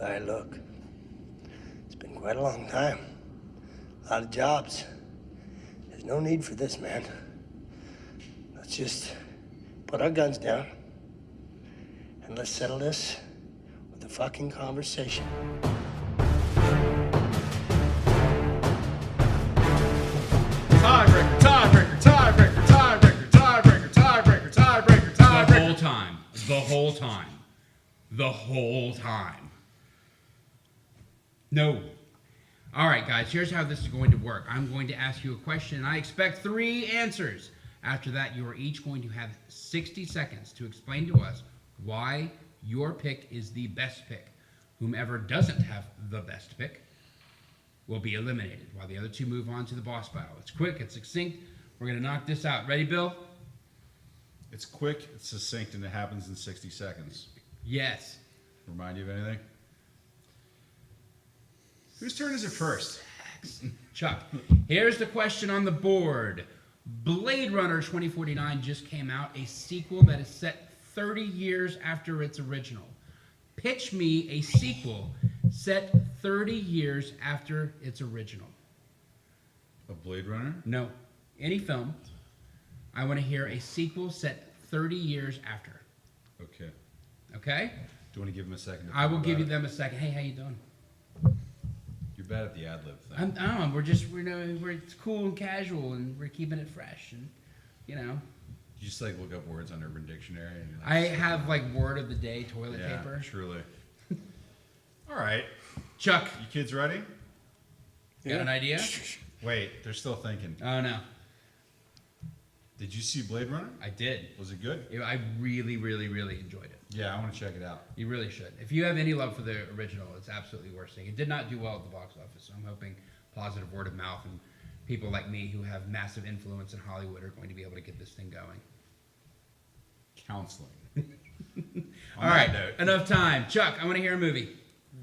Hey, look. It's been quite a long time. A lot of jobs. There's no need for this, man. Let's just put our guns down and let's settle this with a fucking conversation. Tiebreaker, tiebreaker, tiebreaker, tiebreaker, tiebreaker, tiebreaker, tiebreaker, tiebreaker. The whole time. The whole time. The whole time. No. All right, guys, here's how this is going to work. I'm going to ask you a question, and I expect 3 answers. After that, you are each going to have 60 seconds to explain to us why your pick is the best pick. Whomever doesn't have the best pick will be eliminated, while the other 2 move on to the boss battle. It's quick, it's succinct. We're going to knock this out. Ready, Bill? It's quick, it's succinct, and it happens in 60 seconds. Yes. Remind you of anything? Whose turn is it first? Chuck, here's the question on the board. Blade Runner 2049 just came out, a sequel that is set 30 years after its original. Pitch me a sequel set 30 years after its original. A Blade Runner? No. Any film. I want to hear a sequel set 30 years after. Okay. Okay? Do you want to give him a second? I will give you them a second. Hey, how you doing? You're bad at the ad-lib thing. It's cool and casual, and we're keeping it fresh, and You just like look up words on Urban Dictionary. And I have like word of the day toilet yeah, paper. truly. All right. Chuck, You kids ready? got an idea? Wait, they're still thinking. Oh no, Did you see Blade Runner? I did. Was it good? I really, really, really enjoyed it. Yeah, I want to check it out. You really should. If you have any love for the original, it's absolutely worth seeing. It did not do well at the box office, so I'm hoping positive word of mouth and people like me who have massive influence in Hollywood are going to be able to get this thing going. Counseling. All right, enough time. Chuck, I want to hear a movie.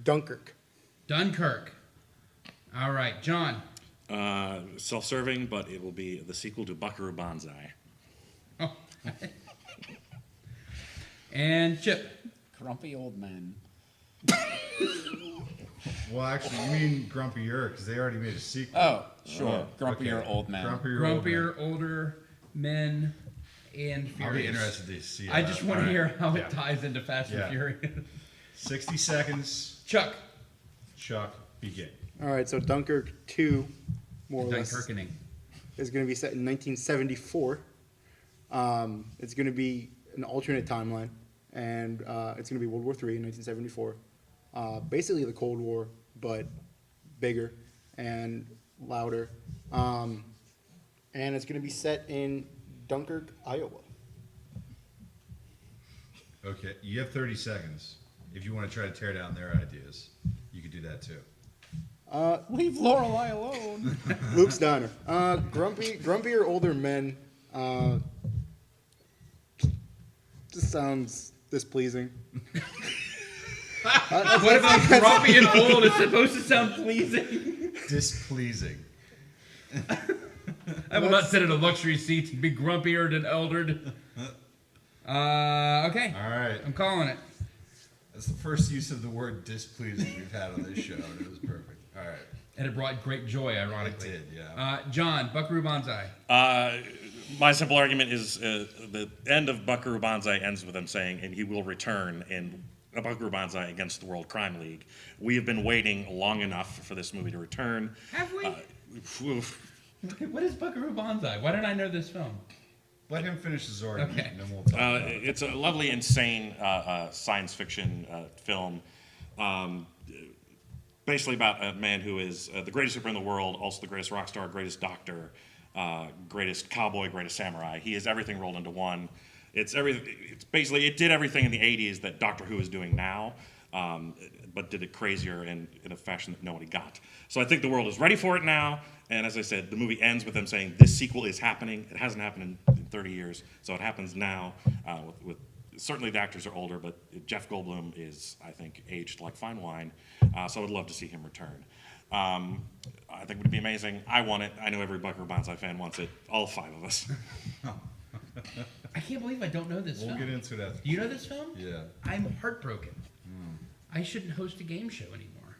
Dunkirk. Dunkirk. All right, John. Self-serving, but it will be the sequel to Buckaroo Banzai. Oh. And Chip. Grumpy old men. Well, actually, you mean Grumpier, because they already made a sequel. Oh, sure. Grumpier okay. old men. Grumpier, older men and furious. I'll be interested to see I just want to hear how Yeah. it ties into Fast and Furious. 60 seconds. Chuck. Chuck, begin. All right, so Dunkirk 2, more or less, Dunkirkening. is going to be set in 1974. It's going to be an alternate timeline, and it's going to be World War III in 1974. Basically the Cold War, but bigger and louder. And it's going to be set in Dunkirk, Iowa. Okay, you have 30 seconds. If you want to try to tear down their ideas, you could do that too. Leave Lorelei alone. Luke's Diner. Grumpier older men. Just sounds displeasing. What about grumpy and old? It's supposed to sound pleasing. Displeasing. I will not sit in a luxury seat and be grumpier than eldered. Okay. All right. I'm calling it. That's the first use of the word displeasing we've had on this show, and it was perfect. All right. And it brought great joy, ironically. It did, yeah. John, Buckaroo Banzai. My simple argument is the end of Buckaroo Banzai ends with him saying, and he will return in Buckaroo Banzai against the World Crime League. We have been waiting long enough for this movie to return. Have we? What is Buckaroo Banzai? Why don't I know this film? Let him finish his argument, Okay. and then we'll talk about it. It's a lovely, insane science fiction film. Basically about a man who is the greatest super in the world, also the greatest rock star, greatest doctor, greatest cowboy, greatest samurai. He is everything rolled into one. It's basically, it did everything in the 80s that Doctor Who is doing now, but did it crazier and in a fashion that nobody got. So I think the world is ready for it now. And as I said, the movie ends with them saying this sequel is happening. It hasn't happened in 30 years, so it happens now. With certainly the actors are older, but Jeff Goldblum is, I think, aged like fine wine. So I would love to see him return. I think it would be amazing. I want it. I know every Buckaroo Banzai fan wants it. All 5 of us. I can't believe I don't know this We'll film. get into that. Do you know this film? Yeah. I'm heartbroken. I shouldn't host a game show anymore.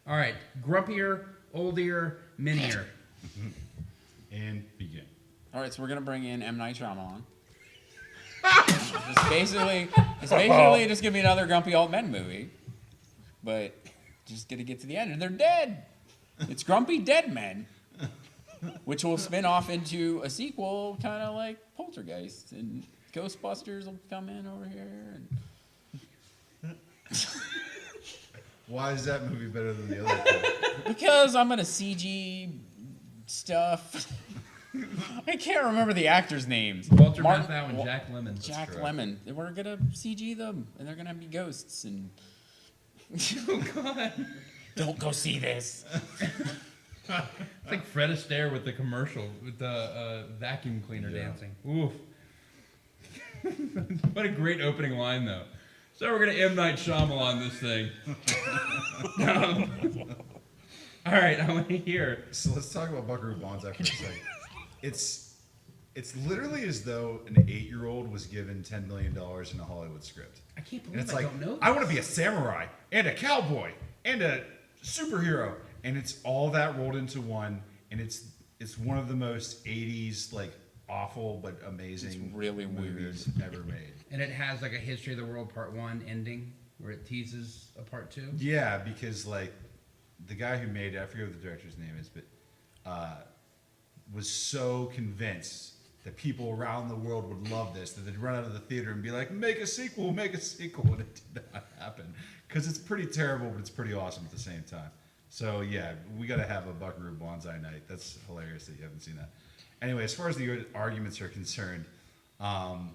All right, grumpier, older, minier. And begin. All right, so we're gonna bring in M. Night Shyamalan. It's basically just gonna be another grumpy old men movie, but just gonna get to the end and they're dead. It's Grumpy Dead Men, which will spin off into a sequel, kind of like Poltergeist, and Ghostbusters will come in over here. And Why is that movie better than the other two? because I'm gonna CG stuff. I can't remember the actors' names. Walter Martin- Matthau and Jack Lemmon. Jack correct. Lemmon. We're gonna CG them, and they're gonna be ghosts. And Oh, God. don't go see this. It's like Fred Astaire with the commercial, with the vacuum cleaner dancing. Oof. What a great opening line, though. So we're going to M. Night Shyamalan this thing. All right, I want to hear. So let's talk about Buckaroo Banzai for a second. It's literally as though an 8-year-old was given $10 million in a Hollywood script. I can't And believe it's I like, don't know I want to be a samurai and a cowboy and a superhero, and it's all that rolled into one, and it's one of the most 80s like awful but amazing It's really movies ever made. And it has like a History of the World Part 1 ending where it teases a Part 2. Yeah, because like the guy who made it, I forget what the director's name is, but was so convinced that people around the world would love this that they'd run out of the theater and be like, make a sequel, and it did not happen. Because it's pretty terrible, but it's pretty awesome at the same time. So yeah, we got to have a Buckaroo Banzai night. That's hilarious that you haven't seen that. Anyway, as far as the arguments are concerned, M.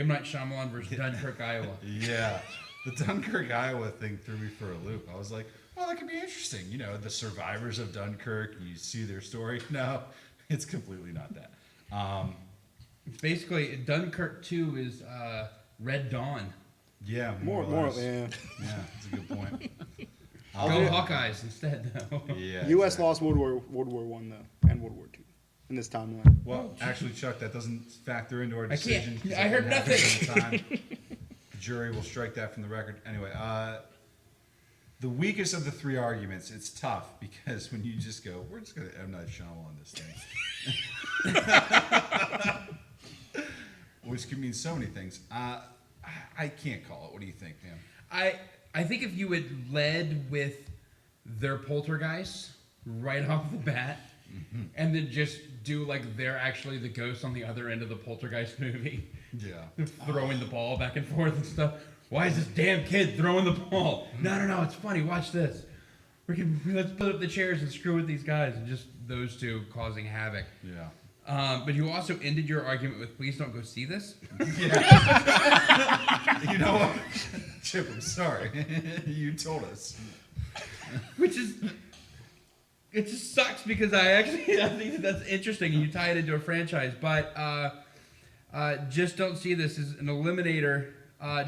Night Shyamalan versus Dunkirk, Iowa. yeah, the Dunkirk, Iowa thing threw me for a loop. I was like, well, that could be interesting. You know, the survivors of Dunkirk, you see their story. No, it's completely not that. It's basically, Dunkirk 2 is Red Dawn. Yeah, More, less. yeah. Yeah, that's a good point. Go Hawkeyes instead, though. Yeah. U.S. exactly. lost World War One though, and World War Two, in this timeline. Well, actually, Chuck, that doesn't factor into our I can't- decision. 'cause I that heard didn't happen nothing. at the time. The jury will strike that from the record. Anyway, the weakest of the three arguments, it's tough because when you just go, we're just going to M. Night Shyamalan this thing. Which can mean so many things. I can't call it. What do you think, man? I think if you had led with their poltergeist right off the bat, and then just do like they're actually the ghost on the other end of the poltergeist movie, Yeah. throwing the ball back and forth and stuff. Why is this damn kid throwing the ball? No, it's funny. Watch this. Let's put up the chairs and screw with these guys, and just those two causing havoc. Yeah. But you also ended your argument with, please don't go see this. You know what? Chip, I'm sorry. You told us. Which is, it just sucks because I think that's interesting and you tie it into a franchise. But just don't see this as an eliminator.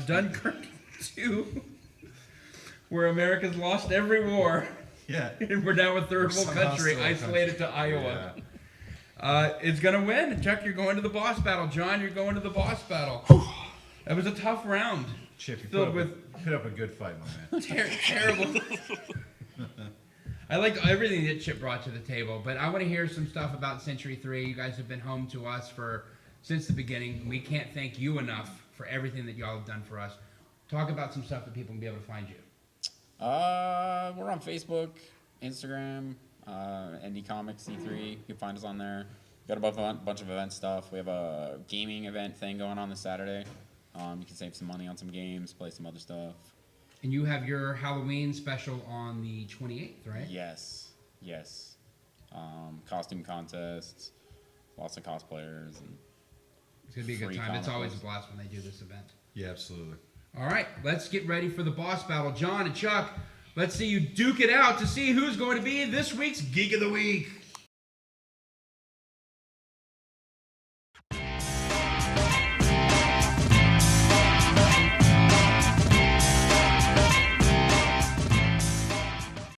Dunkirk 2, where America's lost every war. Yeah. And we're now a third world Somehow country, still a isolated country. to Iowa. Yeah. It's going to win. Chuck, you're going to the boss battle. John, you're going to the boss battle. That was a tough round. Chip, you Filled put up a good fight, my man. Terrible. I liked everything that Chip brought to the table, but I want to hear some stuff about Century 3. You guys have been home to us since the beginning. We can't thank you enough for everything that y'all have done for us. Talk about some stuff that people can be able to find you. We're on Facebook, Instagram, Indie Comics C3. You can find us on there. Got a bunch of event stuff. We have a gaming event thing going on this Saturday. You can save some money on some games, play some other stuff. And you have your Halloween special on the 28th, right? Yes. Costume contests, lots of cosplayers, and It's going to be a good Free time. It's comic always a books. blast when they do this event. Yeah, absolutely. All right, let's get ready for the boss battle. John and Chuck, let's see you duke it out to see who's going to be this week's Geek of the Week.